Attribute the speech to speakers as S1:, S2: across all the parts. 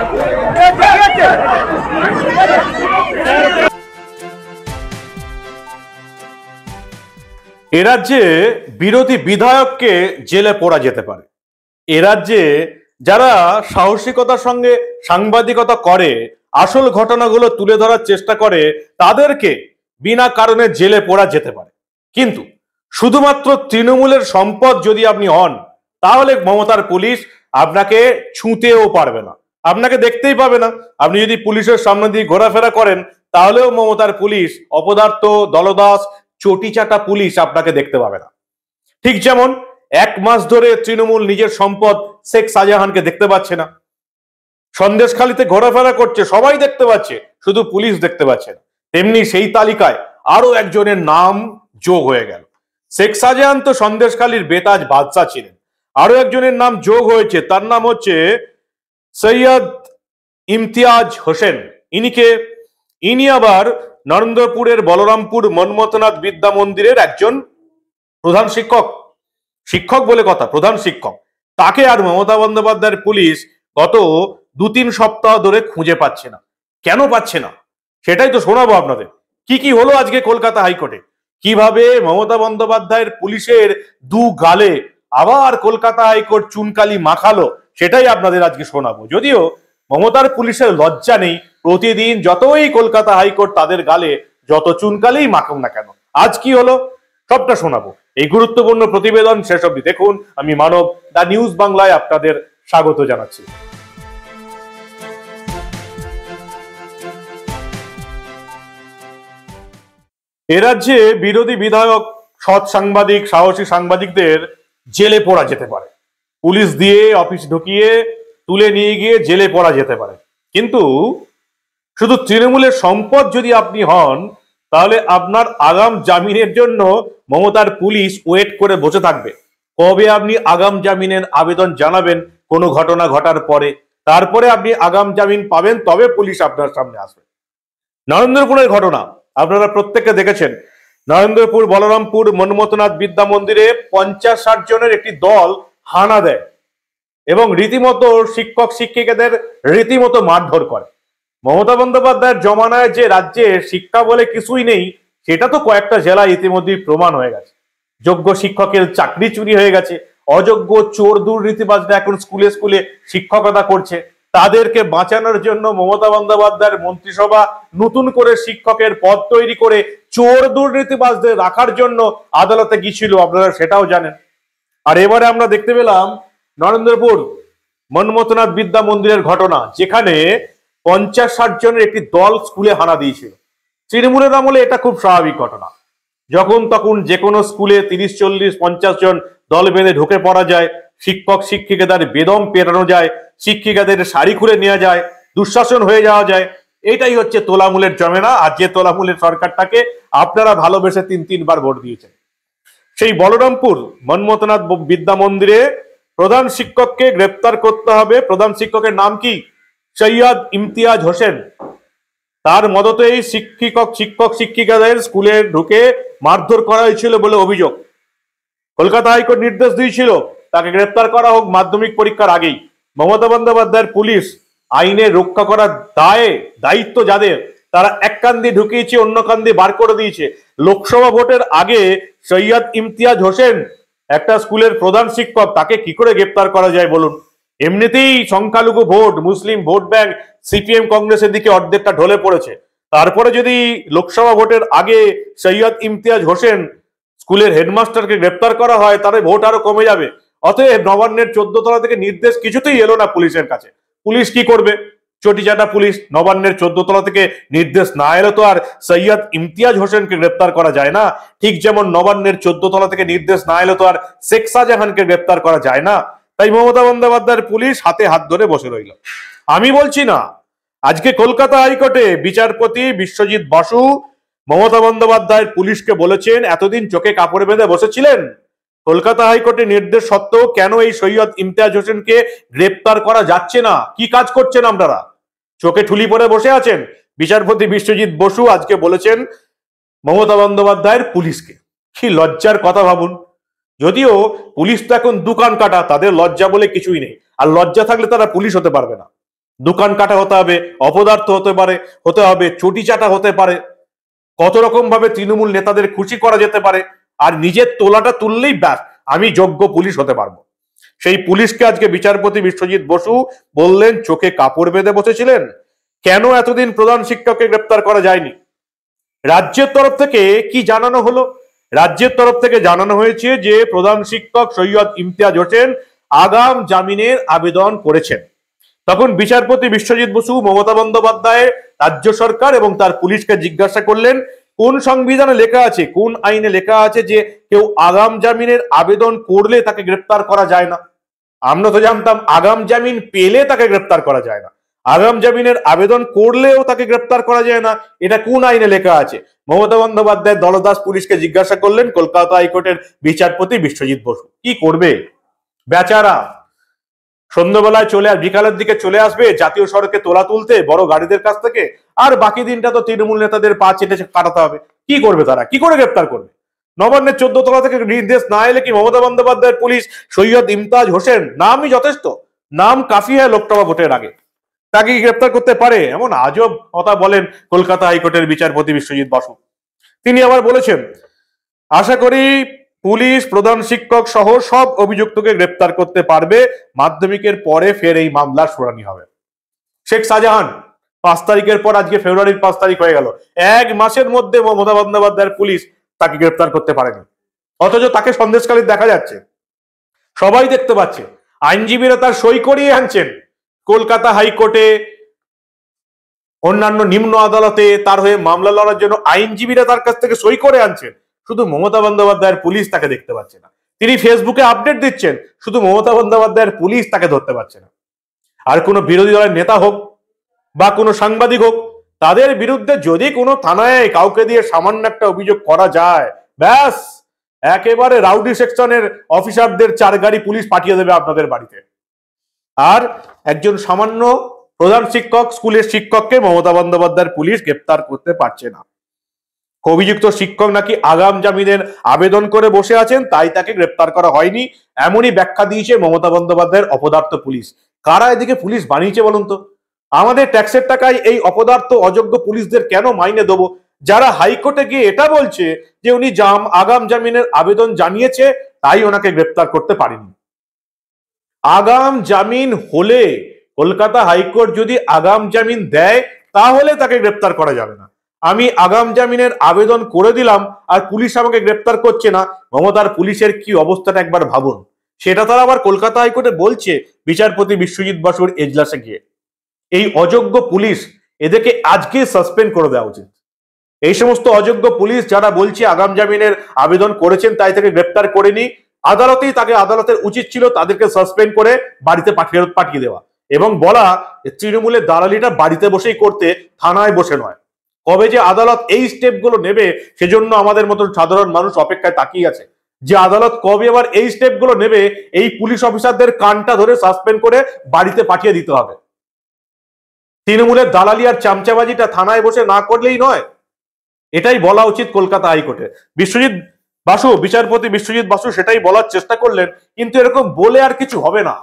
S1: এ রাজ্যে বিরোধী বিধায়ককে জেলে পোড়া যেতে পারে। এ রাজ্যে যারা সাহসিকতার সঙ্গে সাংবাদিকতা করে, আসল ঘটনাগুলো তুলে ধরার চেষ্টা করে, তাদেরকে বিনা কারণে জেলে পোড়া যেতে পারে। কিন্তু শুধুমাত্র তৃণমূলের সম্পদ যদি আপনি হন, তাহলে মমতার পুলিশ আপনাকে ছুঁতেও পারবে না, আপনাকে দেখতেই পাবে না। আপনি যদি পুলিশের সামনে দিয়ে ঘোরাফেরা করেন, তাহলেও মমতার পুলিশ, অপদার্থ দলদাস চটিচাটা পুলিশ আপনাকে দেখতে পাবে না। ঠিক যেমন 1 মাস ধরে তৃণমূল নিজের সম্পদ শেখ শাহজাহানকে দেখতে পাচ্ছে না, সন্দেশখালীতে ঘোরাফেরা করছে, সবাই দেখতে পাচ্ছে, শুধু পুলিশ দেখতে পাচ্ছে না। তেমনি সেই তালিকায় আরো একজনের নাম যোগ হয়ে গেল। শেখ শাহজাহান তো সন্দেশখালীর বেতাজ বাদশা ছিলেন, আরো একজনের নাম যোগ হয়েছে, তার নাম হচ্ছে সৈয়দ ইমতিয়াজ হোসেন। ইনি আবার নরেন্দ্রপুরের বলরামপুর মন্মথনাথ বিদ্যা মন্দিরের একজন প্রধান শিক্ষক বলে কথা, প্রধান শিক্ষক। তাকে আর মমতা বন্দ্যোপাধ্যায়ের পুলিশ গত 2-3 সপ্তাহ ধরে খুঁজে পাচ্ছে না। কেন পাচ্ছে না সেটাই তো শোনাবো আপনাদের। কি হলো আজকে কলকাতা হাইকোর্টে, কিভাবে মমতা বন্দ্যোপাধ্যায়ের পুলিশের 2 গালে আবার কলকাতা হাইকোর্ট চুনকালি মাখালো, সেটাই আপনাদের আজকে শোনাবো। যদিও মমতার পুলিশের লজ্জা নেই, প্রতিদিন যতই কলকাতা হাইকোর্ট তাদের গালে যত চুনকালি মাখুক না কেন, আজ কি হলো সবটা শোনাবো। এই গুরুত্বপূর্ণ প্রতিবেদন শেষ অবধি দেখুন। আমি মানব, দা নিউজ বাংলায় আপনাদের স্বাগত জানাচ্ছি। এ রাজ্যে বিরোধী বিধায়ক, সৎ সাংবাদিক, সাহসী সাংবাদিকদের জেলে পোড়া যেতে পারে। পুলিশ দিয়ে অফিস ঢুকিয়ে তুলে নিয়ে গিয়ে জেলে পোড়া যেতে পারে। কিন্তু শুধু তৃণমূলের সম্পদ যদি আপনি হন, তাহলে আপনার আগাম জামিনের জন্য মমতার পুলিশ ওয়েট করে বসে থাকবে। কবে আপনি আগাম জামিনের আবেদন জানাবেন কোনো ঘটনা ঘটার পরে, তারপরে আপনি আগাম জামিন পাবেন, তবে পুলিশ আপনার সামনে আসবে। নরেন্দ্রপুরের ঘটনা আপনারা প্রত্যেকে দেখেছেন। নরেন্দ্রপুর বলরামপুর মন্মথনাথ বিদ্যা মন্দিরে 50-60 জনের একটি দল হানা দেয় এবং রীতিমতো শিক্ষক শিক্ষিকাদের রীতিমতো মারধর করে। মমতা বন্দ্যোপাধ্যায়ের জমানায় যে রাজ্যে শিক্ষা বলে কিছুই নেই, সেটা তো কয়েকটা জেলায় ইতিমধ্যেই প্রমাণ হয়ে গেছে। যোগ্য শিক্ষকের চাকরি চুরি হয়ে গেছে, অযোগ্য চোর দুর্নীতিবাজরা এখন স্কুলে স্কুলে শিক্ষকতা করছে। তাদেরকে বাঁচানোর জন্য মমতা বন্দ্যোপাধ্যায়ের মন্ত্রিসভা নতুন করে শিক্ষকের পদ তৈরি করে চোর দুর্নীতিবাজদের রাখার জন্য আদালতে গিয়েছিল, আপনারা সেটাও জানেন। আর এবারে আমরা দেখতে পেলাম নরেন্দ্রপুর মন্মথনাথ বিদ্যা মন্দিরের ঘটনা, যেখানে 50-60 জনের একটি দল স্কুলে হানা দিয়েছিল। তৃণমূলের আমলে এটা খুব স্বাভাবিক ঘটনা। যখন তখন যে কোনো স্কুলে 30-40-50 জন দল বেঁধে ঢুকে পড়া যায়, শিক্ষক শিক্ষিকাদের বেদম পেটানো যায়, শিক্ষিকাদের শাড়ি খুলে নেওয়া যায়, দুঃশাসন হয়ে যাওয়া যায়। এটাই হচ্ছে তোলামূলের জমেনা। আর যে তোলামূলের সরকারটাকে আপনারা ভালোবেসে 3-3 বার ভোট দিয়েছেন, সেই বলরামপুর মন্মথনাথ বিদ্যা মন্দিরে প্রধান শিক্ষককে গ্রেপ্তার করতে হবে। প্রধান শিক্ষকের নাম কি? সৈয়দ ইমতিয়াজ হোসেন। তার মদতেই শিক্ষক শিক্ষিকাদের স্কুলে ঢুকে মারধর করা হয়েছিল বলে অভিযোগ। কলকাতা হাইকোর্ট নির্দেশ দিয়েছিল তাকে গ্রেপ্তার করা হোক মাধ্যমিক পরীক্ষার আগেই। মমতা বন্দ্যোপাধ্যায়ের পুলিশ আইনে রক্ষা করার দায়িত্ব যাদের, তারা এক কান দিয়ে ঢুকিয়েছে, অন্য কান দিয়ে বার করে দিয়েছে। লোকসভা ভোটের আগে সৈয়দ ইমতিয়াজ হোসেন একটা স্কুলের প্রধান শিক্ষক, তাকে কি করে গ্রেপ্তার করা যায় বলুন? এমনিতেই সংখ্যালঘু ভোট, মুসলিম ভোট ব্যাংক সিপিএম কংগ্রেসের দিকে অর্ধেকটা ঢলে পড়েছে। তারপরে যদি লোকসভা ভোটের আগে সৈয়দ ইমতিয়াজ হোসেন স্কুলের হেডমাস্টারকে গ্রেপ্তার করা হয়, তাহলে ভোট আরো কমে যাবে। অতএব নবান্নের 14 তলা থেকে নির্দেশ কিছুতেই এলো না পুলিশের কাছে। পুলিশ কি করবে? চটিচাটা পুলিশ। নবান্নের 14 তলা থেকে নির্দেশ না এলো তো আর সৈয়দ ইমতিয়াজ হোসেনকে গ্রেপ্তার করা যায় না। ঠিক যেমন নবান্নের 14 তলা থেকে নির্দেশ না এলো তো আর শেখ শাহজাহানকে গ্রেপ্তার করা যায় না। তাই মমতা বন্দ্যোপাধ্যায়ের পুলিশ হাতে হাত ধরে বসে রইল। আমি বলছি না, আজকে কলকাতা হাইকোর্টে বিচারপতি বিশ্বজিৎ বসু মমতা বন্দ্যোপাধ্যায়ের পুলিশকে বলেছেন, এতদিন চোখে কাপড় বেঁধে বসেছিলেন, কলকাতা হাইকোর্টের নির্দেশ সত্ত্বেও কেন এই সৈয়দ ইমতিয়াজ হোসেনকে গ্রেপ্তার করা যাচ্ছে না? কি কাজ করছেন আপনারা? চোখে ঠুলি পরে বসে আছেন? বিচারপতি বিশ্বজিৎ বসু আজকে বলেছেন মমতা বন্দ্যোপাধ্যায়ের পুলিশকে। কি লজ্জার কথা ভাবুন। যদিও পুলিশ তো এখন দোকান কাটা, তাদের লজ্জা বলে কিছুই নেই। আর লজ্জা থাকলে তারা পুলিশ হতে পারবে না। দোকান কাটা হতে হবে, অপদার্থ হতে হবে, চটি চাটা হতে পারে, কত রকম ভাবে তৃণমূল নেতাদের খুশি করা যেতে পারে, আর নিজের তোলাটা তুললেই ব্যাস আমি যোগ্য পুলিশ হতে পারবো। সেই পুলিশকে আজকে বিচারপতি বিশ্বজিৎ বসু বললেন চোখে কাপড় বেঁধে বসেছিলেন। কেন এতদিন প্রধান শিক্ষককে গ্রেপ্তার করা যায়নি? রাজ্যের তরফ থেকে কি জানানো হলো? রাজ্যের তরফ থেকে জানানো হয়েছে যে প্রধান শিক্ষক সৈয়দ ইমতিয়াজ হোসেন আগাম জামিনের আবেদন করেছেন। তখন বিচারপতি বিশ্বজিৎ বসু মমতা বন্দ্যোপাধ্যায়, রাজ্য সরকার এবং তার পুলিশকে জিজ্ঞাসা করলেন কোন সংবিধানে লেখা আছে, কোন আইনে লেখা আছে যে কেউ আগাম জামিনের আবেদন করলে তাকে গ্রেপ্তার করা যায় না? আমরা তো জানতাম আগাম জামিন পেলে তাকে গ্রেপ্তার করা যায় না, আগাম জামিনের আবেদন করলেও তাকে গ্রেপ্তার করা যায় না। এটা কোন আইনে লেখা আছে? মমতা বন্দ্যোপাধ্যায় দলদাস পুলিশকে জিজ্ঞাসা করলেন কলকাতা হাইকোর্টের বিচারপতি বিশ্বজিৎ বসু। কি করবে বেচারা? সন্ধ্যাবেলায় বিকালের দিকে চলে আসবে জাতীয় সড়কে তোলা তুলতে বড় গাড়িদের কাছ থেকে, আর বাকি দিনটা তো তৃণমূল নেতাদের পা চেটে কাটাতে হবে। কি করবে তারা? কি করে গ্রেপ্তার করবে? নবান্নের 14 তলা থেকে নির্দেশ না এলে কি মমতা বন্দ্যোপাধ্যায়ের পুলিশ সৈয়দ ইমতাজ হোসেন নামই যথেষ্ট, নাম কাফি হয় লোকসভা ভোটের আগে, তাকে কি গ্রেপ্তার করতে পারে? এমন আজব কথা বলেন কলকাতা হাইকোর্টের বিচারপতি বিশ্বজিৎ বসু। তিনি আবার বলেছেন আশা করি পুলিশ প্রধান শিক্ষক সহ সব অভিযুক্তকে গ্রেপ্তার করতে পারবে, মাধ্যমিকের পরে ফের এই মামলার শুনানি হবে। শেখ শাহজাহান 5 তারিখের পর আজকে ফেব্রুয়ারির 5 তারিখ হয়ে গেল, 1 মাসের মধ্যে মমতা বন্দ্যোপাধ্যায়ের পুলিশ তাকে গ্রেপ্তার করতে পারেনি, অথচ তাকে সন্দেশখালী দেখা যাচ্ছে, সবাই দেখতে পাচ্ছে। আইনজীবীরা তার সই করিয়ে আনছেন কলকাতা হাইকোর্টে, অন্যান্য নিম্ন আদালতে তার হয়ে মামলা লড়ার জন্য আইনজীবীরা তার কাছ থেকে সই করে আনছেন, শুধু মমতা বন্দ্যোপাধ্যায়ের পুলিশ তাকে দেখতে পাচ্ছে না। তিনি ফেসবুকে আপডেট দিচ্ছেন, শুধু মমতা বন্দ্যোপাধ্যায়ের পুলিশ তাকে ধরতে পারছে না। আর কোনো বিরোধী দলের নেতা হোক বা কোনো সাংবাদিক হোক, তাদের বিরুদ্ধে যদি কোনো থানায় কাউকে দিয়ে সামান্য একটা অভিযোগ করা যায়, ব্যাস একেবারে রাউডি সেকশনের অফিসারদের 4 গাড়ি পুলিশ পাঠিয়ে দেবে আপনাদের বাড়িতে। আর একজন সামান্য প্রধান শিক্ষক, স্কুলের শিক্ষককে মমতা বন্দ্যোপাধ্যায়ের পুলিশ গ্রেপ্তার করতে পারছে না। অভিযুক্ত শিক্ষক নাকি আগাম জামিনের আবেদন করে বসে আছেন, তাই তাকে গ্রেপ্তার করা হয়নি, এমনই ব্যাখ্যা দিয়েছে মমতা বন্দ্যোপাধ্যায়ের অপদার্থ পুলিশ। কারা এদিকে পুলিশ বানিয়েছে বলুন তো? আমাদের ট্যাক্সের টাকায় এই অপদার্থ অযোগ্য পুলিশদের কেন মাইনে দেবো, যারা হাইকোর্টে গিয়ে এটা বলছে যে উনি আগাম জামিনের আবেদন জানিয়েছে তাই ওনাকে গ্রেপ্তার করতে পারেনি। আগাম জামিন হলে, কলকাতা হাইকোর্ট যদি আগাম জামিন দেয় তাহলে তাকে গ্রেপ্তার করা যাবে না। আমি আগাম জামিনের আবেদন করে দিলাম আর পুলিশ আমাকে গ্রেপ্তার করছে না, মমতার পুলিশের কি অবস্থাটা একবার ভাবুন। সেটা তারা আবার কলকাতা হাইকোর্টে বলছে বিচারপতি বিশ্বজিৎ বসুর এজলাসে গিয়ে। এই অযোগ্য পুলিশ, এদেরকে আজকে সাসপেন্ড করে দেওয়া উচিত। এই সমস্ত অযোগ্য পুলিশ যারা বলছে আগাম জামিনের আবেদন করেছেন তাই তাকে গ্রেপ্তার করেনি, আদালতের উচিত ছিল তাদেরকে সাসপেন্ড করে বাড়িতে পাঠিয়ে দেওয়া এবং বলা তৃণমূলের দালালিটা বাড়িতে বসেই করতে, থানায় বসে নয়। কবে যে আদালত এই স্টেপগুলো নেবে সেজন্য আমাদের মতো সাধারণ মানুষ অপেক্ষায় তাকিয়ে আছে যে আদালত কবে আবার এই স্টেপগুলো নেবে, এই পুলিশ অফিসারদের কানটা ধরে সাসপেন্ড করে বাড়িতে পাঠিয়ে দিতে হবে। তৃণমূলের দালালি আর চামচাবাজিটা থানায় বসে না করলেই নয়, এটাই বলা উচিত কলকাতা হাইকোর্টে। বিচারপতি বিশ্বজিৎ বসু সেটাই বলার চেষ্টা করলেন, কিন্তু এরকম বলে আর কিছু হবে না।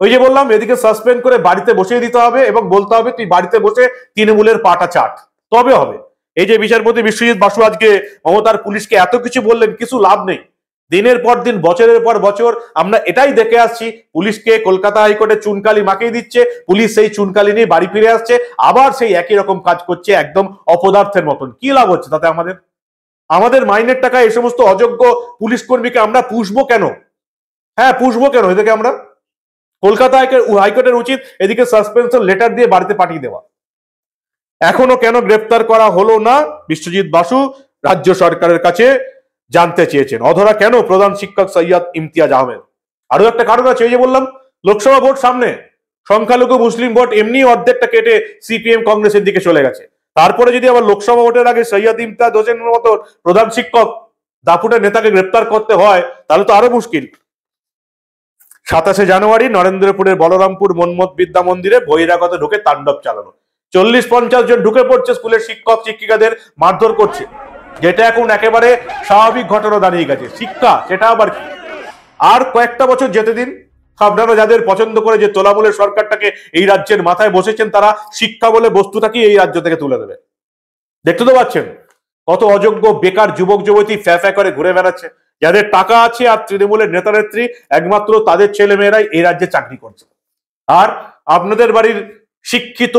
S1: ওই যে বললাম, এদিকে সাসপেন্ড করে বাড়িতে বসিয়ে দিতে হবে এবং বলতে হবে তুই বাড়িতে বসে তৃণমূলের পাটা চাট, তবে হবে। এই যে বিচারপতি বিশ্বজিৎ বসু আজকে মমতার পুলিশকে এত কিছু বললেন, কিছু লাভ নেই। দিনের পর দিন, বছরের পর বছর আমরা এটাই দেখে আসছি, পুলিশকে কলকাতা হাইকোর্টে চুনকালি মাখিয়ে দিচ্ছে, পুলিশ সেই চুনকালি নিয়ে বাড়ি ফিরে আসছে, আবার সেই একই রকম কাজ করছে একদম অপদার্থের মতন। কি লাভ হচ্ছে তাতে? আমাদের মাইনের টাকা এই সমস্ত অযোগ্য পুলিশ কর্মীকে আমরা পুষবো কেন? হ্যাঁ, পুষবো কেন এদেরকে আমরা? কলকাতা হাইকোর্টের উচিত এদিকে সাসপেনশন লেটার দিয়ে বাড়িতে পাঠিয়ে দেওয়া। এখনো কেন গ্রেপ্তার করা হলো না, বিশ্বজিৎ বসু রাজ্য সরকারের কাছে জানতে চেয়েছেন। অধরা কেন প্রধান শিক্ষক সৈয়দ ইমতিয়াজ আহমেদ? আরো একটা কারণ আছে, এই যে বললাম লোকসভা ভোট সামনে, সংখ্যালঘু মুসলিম ভোট এমনি অর্ধেকটা কেটে সিপিএম কংগ্রেসের দিকে চলে গেছে। তারপরে যদি আবার লোকসভা ভোটের আগে সৈয়দ ইমতিয়াজ হোসেনের মতো প্রধান শিক্ষক দাপুটের নেতাকে গ্রেপ্তার করতে হয় তাহলে তো আরো মুশকিল। 27শে জানুয়ারি নরেন্দ্রপুরের বলরামপুর মন্মথ বিদ্যা মন্দিরে বহিরাগত ঢুকে তাণ্ডব চালানো, 40-50 জন ঢুকে পড়ছে, স্কুলের শিক্ষক শিক্ষিকাদের মারধর করছে, যেটা এখন একেবারে স্বাভাবিক ঘটনা দাঁড়িয়ে গেছে। শিক্ষা সেটা আবার কি? আর কয়েকটা বছর যেতে দিন, আপনারা যাদের পছন্দ করে যে তোলামূলের সরকারটাকে এই রাজ্যের মাথায় বসেছেন, তারা শিক্ষা বলে বস্তুটাকে এই রাজ্য থেকে তুলে দেবে। দেখতে তো পাচ্ছেন কত অযোগ্য বেকার যুবক যুবতী ফ্যা ফ্যা করে ঘুরে বেড়াচ্ছে। যাদের টাকা আছে আর তৃণমূলের নেতা নেত্রী, একমাত্র তাদের ছেলে মেয়েরাই এই রাজ্যে চাকরি করছে। আর আপনাদের বাড়ির শিক্ষিত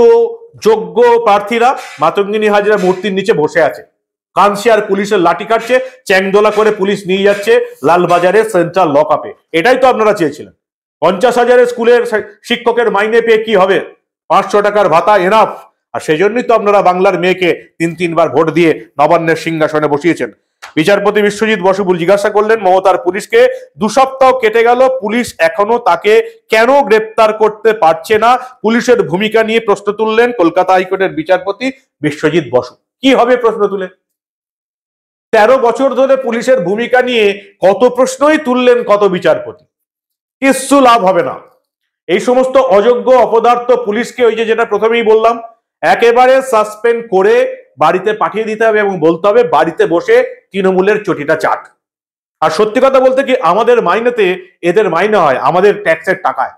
S1: যোগ্য প্রার্থীরা মাতঙ্গিনী হাজরা মূর্তির নিচে বসে আছে, কাঁদছে আর পুলিশের লাঠি কাটছে, চ্যাংদোলা করে পুলিশ নিয়ে যাচ্ছে লালবাজারের সেন্ট্রাল লকআপে। এটাই তো আপনারা চেয়েছিলেন। 50,000 স্কুলের শিক্ষকের মাইনে পেয়ে কি হবে? 500 টাকার ভাতা এনাফ। আর সেই জন্যই তো আপনারা বাংলার মেয়েকে 3-3বার ভোট দিয়ে নবান্নের সিংহাসনে বসিয়েছেন। বিচারপতি বিশ্বজিৎ বসু জিজ্ঞাসা করলেন মমতার পুলিশকে, 2 সপ্তাহ কেটে গেল, পুলিশ এখনো তাকে কেন গ্রেপ্তার করতে পারছে না? পুলিশের ভূমিকা নিয়ে প্রশ্ন তুললেন কলকাতা হাইকোর্টের বিচারপতি বিশ্বজিৎ বসু। কি হবে প্রশ্ন তুলে? 13 বছর ধরে পুলিশের ভূমিকা নিয়ে কত প্রশ্নই তুললেন কত বিচারপতি, কিচ্ছু লাভ হবে না। এই সমস্ত অযোগ্য অপদার্থ পুলিশকে, ওই যেটা প্রথমেই বললাম, একেবারে সাসপেন্ড করে বাড়িতে পাঠিয়ে দিতে হবে এবং বলতে হবে বাড়িতে বসে তৃণমূলের চটিটা চাট। আর সত্যি কথা বলতে কি, আমাদের মাইনেতে এদের মাইনে হয় আমাদের ট্যাক্সের টাকায়।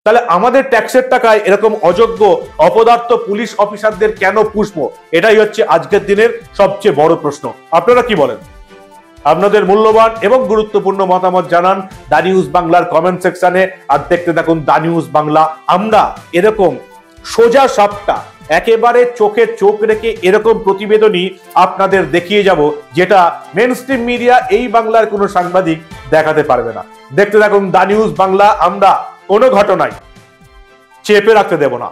S1: তাহলে আমাদের ট্যাক্সের টাকায় এরকম অযোগ্য অপদার্থ পুলিশ অফিসারদের কেন পুষবো? এটাই হচ্ছে আজকের দিনের সবচেয়ে বড় প্রশ্ন। আপনারা কি বলেন? আপনাদের মূল্যবান এবং গুরুত্বপূর্ণ মতামত জানান দা নিউজ বাংলার কমেন্ট সেকশনে। আর দেখতে থাকুন দা নিউজ বাংলা। আমরা এরকম সোজা সাপটা একেবারে চোখে চোখ রেখে এরকম প্রতিবেদনই আপনাদের দেখিয়ে যাব, যেটা মেইনস্ট্রিম মিডিয়া এই বাংলার কোনো সাংবাদিক দেখাতে পারবে না। দেখতে থাকুন দা নিউজ বাংলা। আমরা কোনো ঘটনাই চেপে রাখতে দেব না।